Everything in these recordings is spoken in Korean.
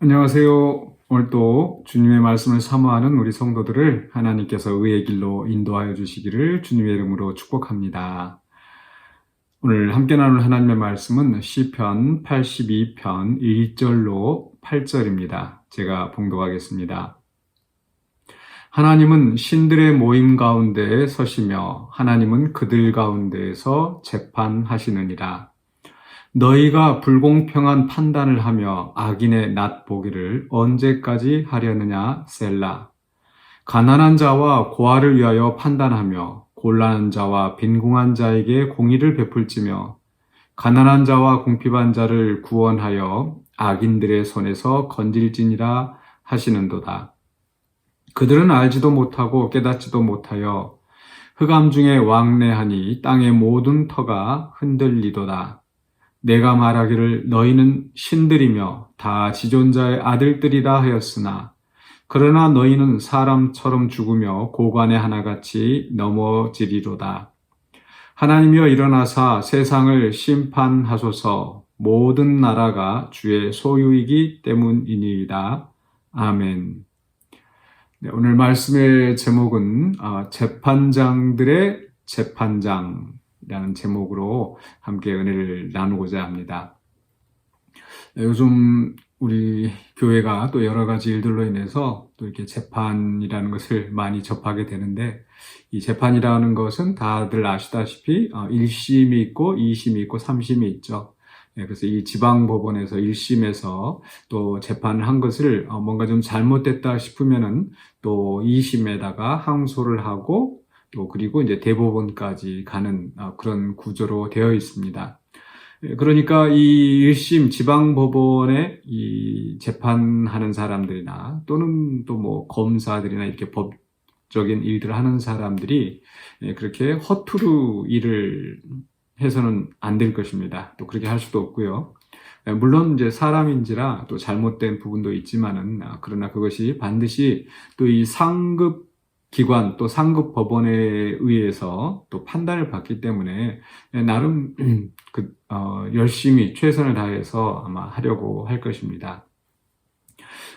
안녕하세요. 오늘 또 주님의 말씀을 사모하는 우리 성도들을 하나님께서 의의 길로 인도하여 주시기를 주님의 이름으로 축복합니다. 오늘 함께 나눌 하나님의 말씀은 시편 82편 1절로 8절입니다. 제가 봉독하겠습니다. 하나님은 신들의 모임 가운데에 서시며 하나님은 그들 가운데에서 재판하시느니라. 너희가 불공평한 판단을 하며 악인의 낫보기를 언제까지 하려느냐 셀라. 가난한 자와 고아를 위하여 판단하며 곤란한 자와 빈궁한 자에게 공의를 베풀지며 가난한 자와 궁핍한 자를 구원하여 악인들의 손에서 건질지니라 하시는도다. 그들은 알지도 못하고 깨닫지도 못하여 흑암 중에 왕래하니 땅의 모든 터가 흔들리도다. 내가 말하기를 너희는 신들이며 다 지존자의 아들들이라 하였으나 그러나 너희는 사람처럼 죽으며 고관의 하나같이 넘어지리로다. 하나님이여 일어나사 세상을 심판하소서. 모든 나라가 주의 소유이기 때문이니이다. 아멘. 네, 오늘 말씀의 제목은 재판장들의 재판장이라는 제목으로 함께 은혜를 나누고자 합니다. 요즘 우리 교회가 또 여러 가지 일들로 인해서 또 이렇게 재판이라는 것을 많이 접하게 되는데, 이 재판이라는 것은 다들 아시다시피 1심이 있고 2심이 있고 3심이 있죠. 그래서 이 지방법원에서 1심에서 또 재판을 한 것을 뭔가 좀 잘못됐다 싶으면은 또 2심에다가 항소를 하고 또 그리고 이제 대법원까지 가는 그런 구조로 되어 있습니다. 그러니까 이 1심 지방법원에 이 재판하는 사람들이나 또는 또 뭐 검사들이나 이렇게 법적인 일들을 하는 사람들이 그렇게 허투루 일을 해서는 안 될 것입니다. 또 그렇게 할 수도 없고요. 물론 이제 사람인지라 또 잘못된 부분도 있지만은 그러나 그것이 반드시 또 이 상급 기관 또 상급 법원에 의해서 또 판단을 받기 때문에 나름 열심히 최선을 다해서 아마 하려고 할 것입니다.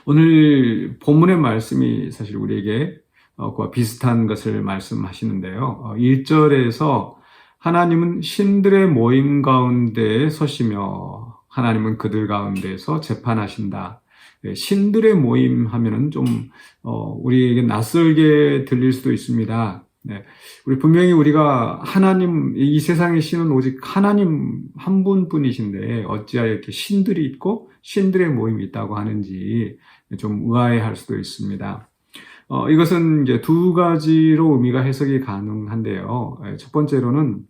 오늘 본문의 말씀이 사실 우리에게 그와 비슷한 것을 말씀하시는데요. 1절에서 하나님은 신들의 모임 가운데에 서시며 하나님은 그들 가운데에서 재판하신다. 신들의 모임 하면은 좀 우리에게 낯설게 들릴 수도 있습니다. 우리 분명히 우리가 하나님, 이 세상의 신은 오직 하나님 한 분뿐이신데 어찌하여 이렇게 신들이 있고 신들의 모임이 있다고 하는지 좀 의아해할 수도 있습니다. 이것은 이제 두 가지로 의미가 해석이 가능한데요. 첫 번째로는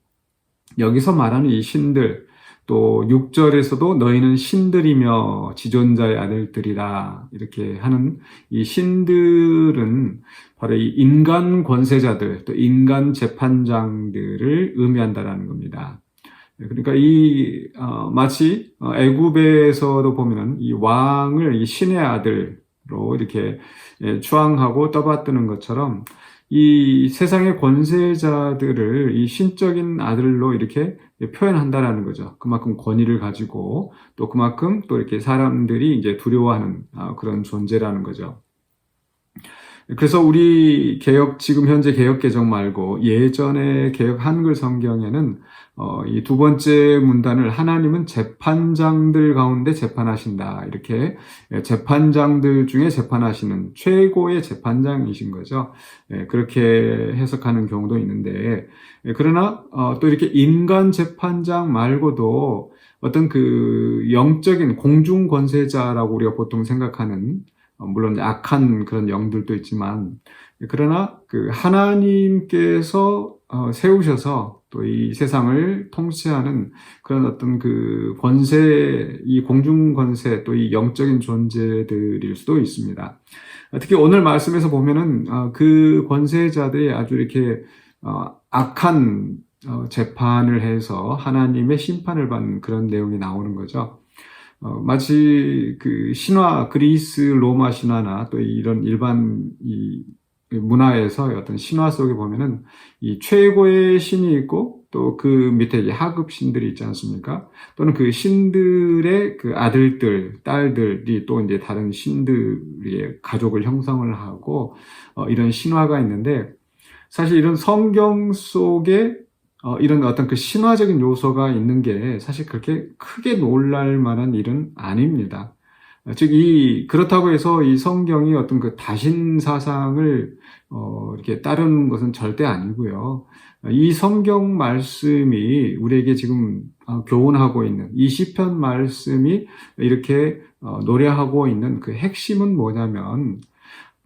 여기서 말하는 이 신들, 또 6절에서도 너희는 신들이며 지존자의 아들들이라 이렇게 하는 이 신들은 바로 이 인간 권세자들, 또 인간 재판장들을 의미한다라는 겁니다. 그러니까 이 마치 애굽에서도 보면은 이 왕을 이 신의 아들로 이렇게 추앙하고 떠받드는 것처럼 이 세상의 권세자들을 이 신적인 아들로 이렇게 표현한다라는 거죠. 그만큼 권위를 가지고 또 그만큼 또 이렇게 사람들이 이제 두려워하는 그런 존재라는 거죠. 그래서 우리 지금 현재 개역 개정 말고 예전의 개역 한글 성경에는 이 두 번째 문단을 하나님은 재판장들 가운데 재판하신다. 이렇게 재판장들 중에 재판하시는 최고의 재판장이신 거죠. 그렇게 해석하는 경우도 있는데, 그러나 또 이렇게 인간 재판장 말고도 어떤 그 영적인 공중 권세자라고 우리가 보통 생각하는 물론 악한 그런 영들도 있지만 그러나 그 하나님께서 세우셔서 또 이 세상을 통치하는 그런 어떤 그 권세, 이 공중 권세 또 이 영적인 존재들일 수도 있습니다. 특히 오늘 말씀에서 보면은 그 권세자들이 아주 이렇게 악한 재판을 해서 하나님의 심판을 받는 그런 내용이 나오는 거죠. 마치 그 신화, 그리스 로마 신화나 또 이런 일반 이 문화에서 어떤 신화 속에 보면은 이 최고의 신이 있고 또 그 밑에 이제 하급 신들이 있지 않습니까? 또는 그 신들의 그 아들들, 딸들이 또 이제 다른 신들의 가족을 형성을 하고 이런 신화가 있는데 사실 이런 성경 속에 이런 어떤 그 신화적인 요소가 있는 게 사실 그렇게 크게 놀랄 만한 일은 아닙니다. 즉, 그렇다고 해서 이 성경이 어떤 그 다신 사상을, 이렇게 따르는 것은 절대 아니고요. 이 성경 말씀이 우리에게 지금 교훈하고 있는 이 시편 말씀이 이렇게 노래하고 있는 그 핵심은 뭐냐면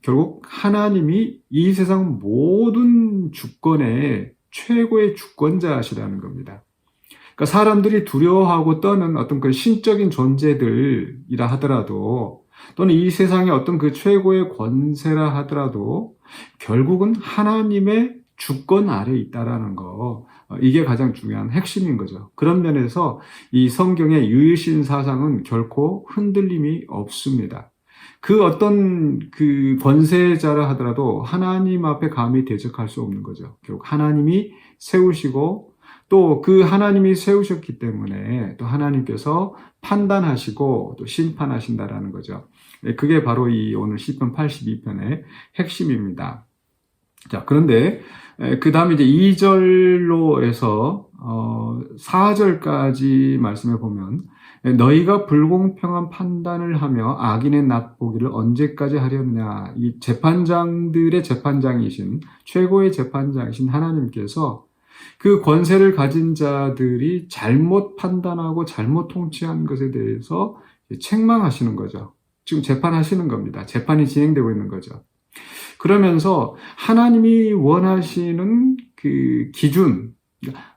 결국 하나님이 이 세상 모든 주권의 최고의 주권자시라는 겁니다. 그러니까 사람들이 두려워하고 떠는 어떤 그 신적인 존재들이라 하더라도 또는 이 세상의 어떤 그 최고의 권세라 하더라도 결국은 하나님의 주권 아래 있다라는 거, 이게 가장 중요한 핵심인 거죠. 그런 면에서 이 성경의 유일신 사상은 결코 흔들림이 없습니다. 그 어떤 그 권세자라 하더라도 하나님 앞에 감히 대적할 수 없는 거죠. 결국 하나님이 세우시고 또 그 하나님이 세우셨기 때문에 또 하나님께서 판단하시고 또 심판하신다라는 거죠. 그게 바로 이 오늘 시편 82편의 핵심입니다. 자, 그런데 그 다음에 이제 2절로 해서 4절까지 말씀해 보면 너희가 불공평한 판단을 하며 악인의 낫보기를 언제까지 하려느냐. 이 재판장들의 재판장이신 최고의 재판장이신 하나님께서 그 권세를 가진 자들이 잘못 판단하고 잘못 통치한 것에 대해서 책망하시는 거죠. 지금 재판하시는 겁니다. 재판이 진행되고 있는 거죠. 그러면서 하나님이 원하시는 그 기준,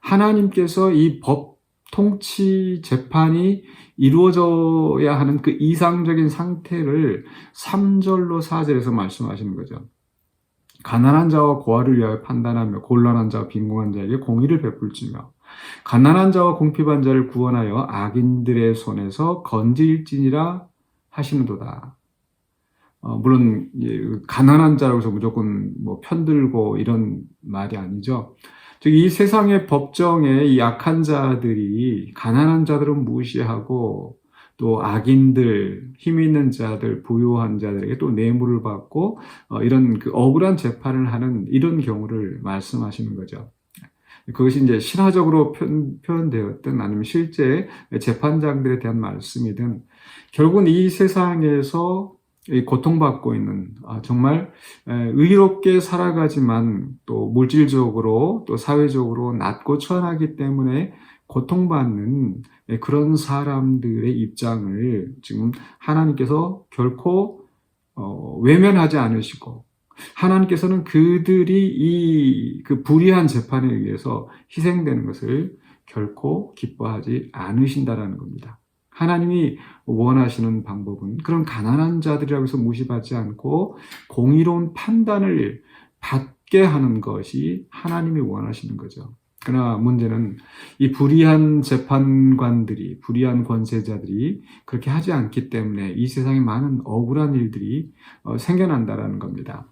하나님께서 이 법 통치 재판이 이루어져야 하는 그 이상적인 상태를 3절로 4절에서 말씀하시는 거죠. 가난한 자와 고아를 위하여 판단하며 곤란한 자와 빈궁한 자에게 공의를 베풀지며 가난한 자와 궁핍한 자를 구원하여 악인들의 손에서 건질지니라 하시는도다. 물론 가난한 자라고 해서 무조건 뭐 편들고 이런 말이 아니죠. 즉 이 세상의 법정에 이 약한 자들이 가난한 자들은 무시하고 또 악인들, 힘 있는 자들, 부유한 자들에게 또 뇌물을 받고 이런 그 억울한 재판을 하는 이런 경우를 말씀하시는 거죠. 그것이 이제 신화적으로 표현되었든 아니면 실제 재판장들에 대한 말씀이든 결국은 이 세상에서 고통받고 있는 정말 의롭게 살아가지만 또 물질적으로 또 사회적으로 낮고 천하기 때문에 고통받는 그런 사람들의 입장을 지금 하나님께서 결코 외면하지 않으시고 하나님께서는 그들이 그 불의한 재판에 의해서 희생되는 것을 결코 기뻐하지 않으신다라는 겁니다. 하나님이 원하시는 방법은 그런 가난한 자들이라고 해서 무시받지 않고 공의로운 판단을 받게 하는 것이 하나님이 원하시는 거죠. 그러나 문제는 이 불의한 재판관들이, 불의한 권세자들이 그렇게 하지 않기 때문에 이 세상에 많은 억울한 일들이 생겨난다라는 겁니다.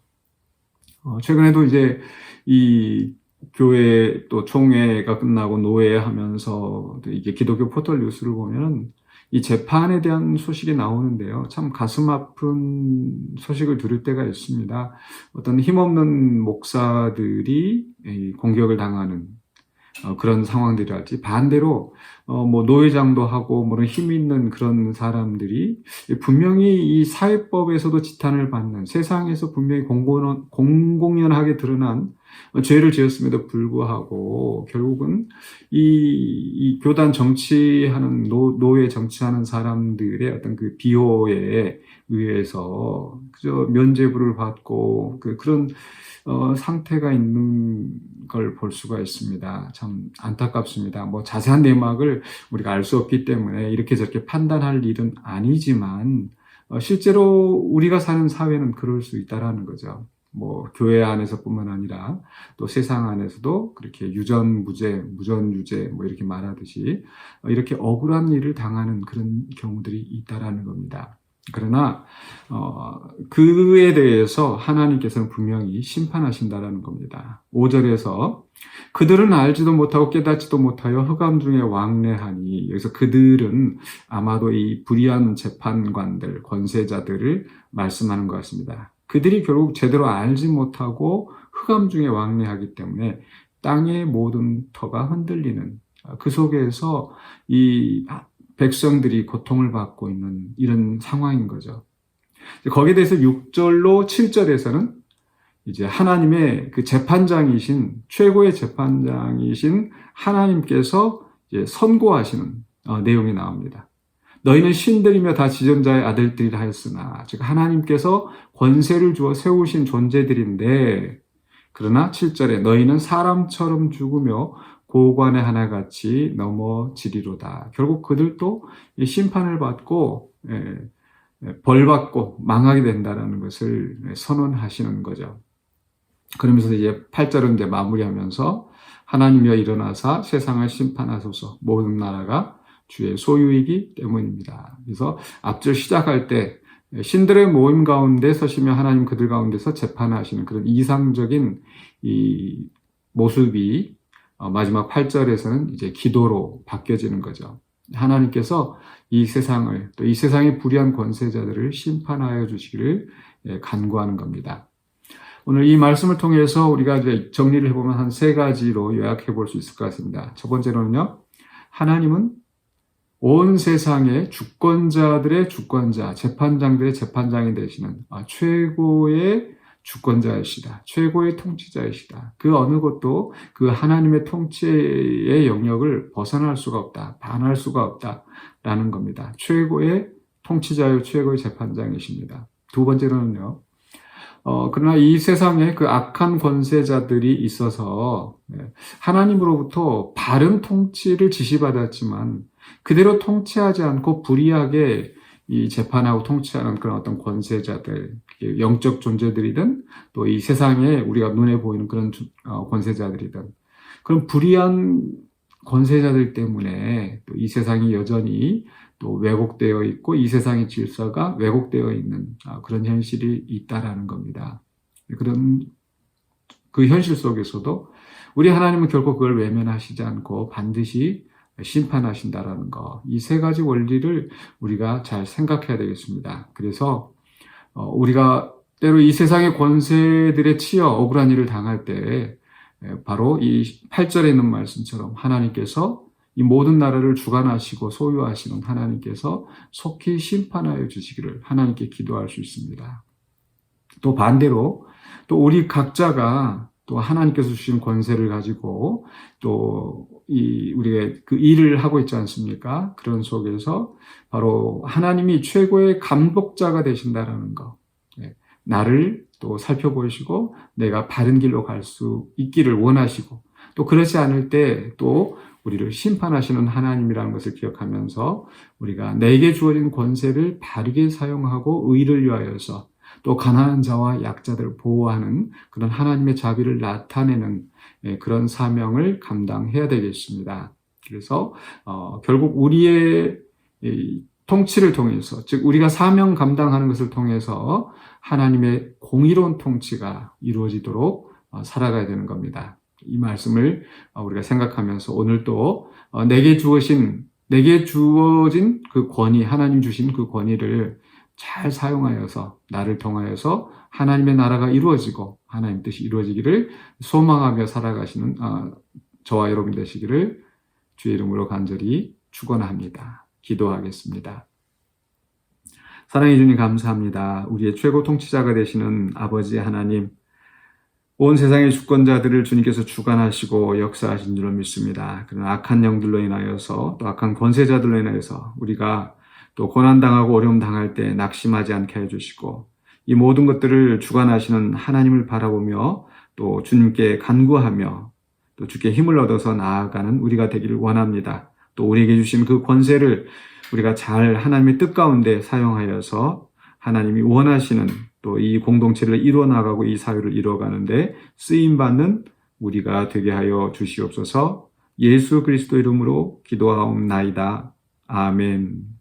최근에도 이제 이 교회 또 총회가 끝나고 노회하면서 이게 기독교 포털 뉴스를 보면은 이 재판에 대한 소식이 나오는데요. 참 가슴 아픈 소식을 들을 때가 있습니다. 어떤 힘없는 목사들이 공격을 당하는 그런 상황들이랄지 반대로 뭐 노회장도 하고 뭐 힘 있는 그런 사람들이 분명히 이 사회법에서도 지탄을 받는 세상에서 분명히 공공연하게 드러난 죄를 지었음에도 불구하고 결국은 이 교단 정치하는 노회 정치하는 사람들의 어떤 그 비호에 의해서 그저 면죄부를 받고 그런 상태가 있는 걸 볼 수가 있습니다. 참 안타깝습니다. 뭐 자세한 내막을 우리가 알 수 없기 때문에 이렇게 저렇게 판단할 일은 아니지만 실제로 우리가 사는 사회는 그럴 수 있다라는 거죠. 뭐 교회 안에서뿐만 아니라 또 세상 안에서도 그렇게 유전무죄, 무전유죄 뭐 이렇게 말하듯이 이렇게 억울한 일을 당하는 그런 경우들이 있다라는 겁니다. 그러나 그에 대해서 하나님께서는 분명히 심판하신다라는 겁니다. 5절에서 그들은 알지도 못하고 깨닫지도 못하여 흑암 중에 왕래하니, 여기서 그들은 아마도 이 불의한 재판관들, 권세자들을 말씀하는 것 같습니다. 그들이 결국 제대로 알지 못하고 흑암 중에 왕래하기 때문에 땅의 모든 터가 흔들리는, 그 속에서 이 백성들이 고통을 받고 있는 이런 상황인 거죠. 거기에 대해서 6절로 7절에서는 이제 하나님의 그 재판장이신, 최고의 재판장이신 하나님께서 이제 선고하시는 내용이 나옵니다. 너희는 신들이며 다 지존자의 아들들이라 하였으나, 즉 하나님께서 권세를 주어 세우신 존재들인데, 그러나 7절에 너희는 사람처럼 죽으며 고관의 하나같이 넘어지리로다. 결국 그들도 심판을 받고 벌받고 망하게 된다는 것을 선언하시는 거죠. 그러면서 이제 8절은 이제 마무리하면서 하나님이여 일어나사 세상을 심판하소서, 모든 나라가 주의 소유이기 때문입니다. 그래서 앞절 시작할 때 신들의 모임 가운데 서시며 하나님 그들 가운데서 재판하시는 그런 이상적인 이 모습이 마지막 8절에서는 이제 기도로 바뀌어지는 거죠. 하나님께서 이 세상을, 또 이 세상의 불의한 권세자들을 심판하여 주시기를 간구하는 겁니다. 오늘 이 말씀을 통해서 우리가 이제 정리를 해보면 한 3가지로 요약해 볼 수 있을 것 같습니다. 첫 번째로는요, 하나님은 온 세상의 주권자들의 주권자, 재판장들의 재판장이 되시는 최고의 주권자이시다. 최고의 통치자이시다. 그 어느 것도 그 하나님의 통치의 영역을 벗어날 수가 없다. 반할 수가 없다라는 겁니다. 최고의 통치자요, 최고의 재판장이십니다. 두 번째로는요, 그러나 이 세상에 그 악한 권세자들이 있어서 하나님으로부터 바른 통치를 지시받았지만 그대로 통치하지 않고 불의하게 이 재판하고 통치하는 그런 어떤 권세자들, 영적 존재들이든 또 이 세상에 우리가 눈에 보이는 그런 권세자들이든, 그런 불의한 권세자들 때문에 또 이 세상이 여전히 또 왜곡되어 있고 이 세상의 질서가 왜곡되어 있는 그런 현실이 있다라는 겁니다. 그런 그 현실 속에서도 우리 하나님은 결코 그걸 외면하시지 않고 반드시 심판하신다라는 거, 이 3가지 원리를 우리가 잘 생각해야 되겠습니다. 그래서 우리가 때로 이 세상의 권세들에 치여 억울한 일을 당할 때 바로 이 8절에 있는 말씀처럼 하나님께서 이 모든 나라를 주관하시고 소유하시는 하나님께서 속히 심판하여 주시기를 하나님께 기도할 수 있습니다. 또 반대로 또 우리 각자가 또 하나님께서 주신 권세를 가지고 또 우리가 그 일을 하고 있지 않습니까? 그런 속에서 바로 하나님이 최고의 감독자가 되신다라는 거, 나를 또 살펴보시고 내가 바른 길로 갈 수 있기를 원하시고, 또 그렇지 않을 때 또 우리를 심판하시는 하나님이라는 것을 기억하면서 우리가 내게 주어진 권세를 바르게 사용하고 의를 위하여서 또 가난한 자와 약자들을 보호하는 그런 하나님의 자비를 나타내는 그런 사명을 감당해야 되겠습니다. 그래서 결국 우리의 통치를 통해서, 즉 우리가 사명 감당하는 것을 통해서 하나님의 공의로운 통치가 이루어지도록 살아가야 되는 겁니다. 이 말씀을 우리가 생각하면서 오늘 또 내게 주어진 그 권위, 하나님 주신 그 권위를 잘 사용하여서 나를 통하여서 하나님의 나라가 이루어지고 하나님 뜻이 이루어지기를 소망하며 살아가시는 저와 여러분 되시기를 주의 이름으로 간절히 축원합니다. 기도하겠습니다. 사랑해 주님 감사합니다. 우리의 최고 통치자가 되시는 아버지 하나님, 온 세상의 주권자들을 주님께서 주관하시고 역사하신 줄로 믿습니다. 그런 악한 영들로 인하여서 또 악한 권세자들로 인하여서 우리가 또 고난당하고 어려움 당할 때 낙심하지 않게 해주시고, 이 모든 것들을 주관하시는 하나님을 바라보며 또 주님께 간구하며 또 주께 힘을 얻어서 나아가는 우리가 되기를 원합니다. 또 우리에게 주신 그 권세를 우리가 잘 하나님의 뜻 가운데 사용하여서 하나님이 원하시는 또 이 공동체를 이루어 나가고 이 사회를 이루어가는데 쓰임받는 우리가 되게 하여 주시옵소서. 예수 그리스도 이름으로 기도하옵나이다. 아멘.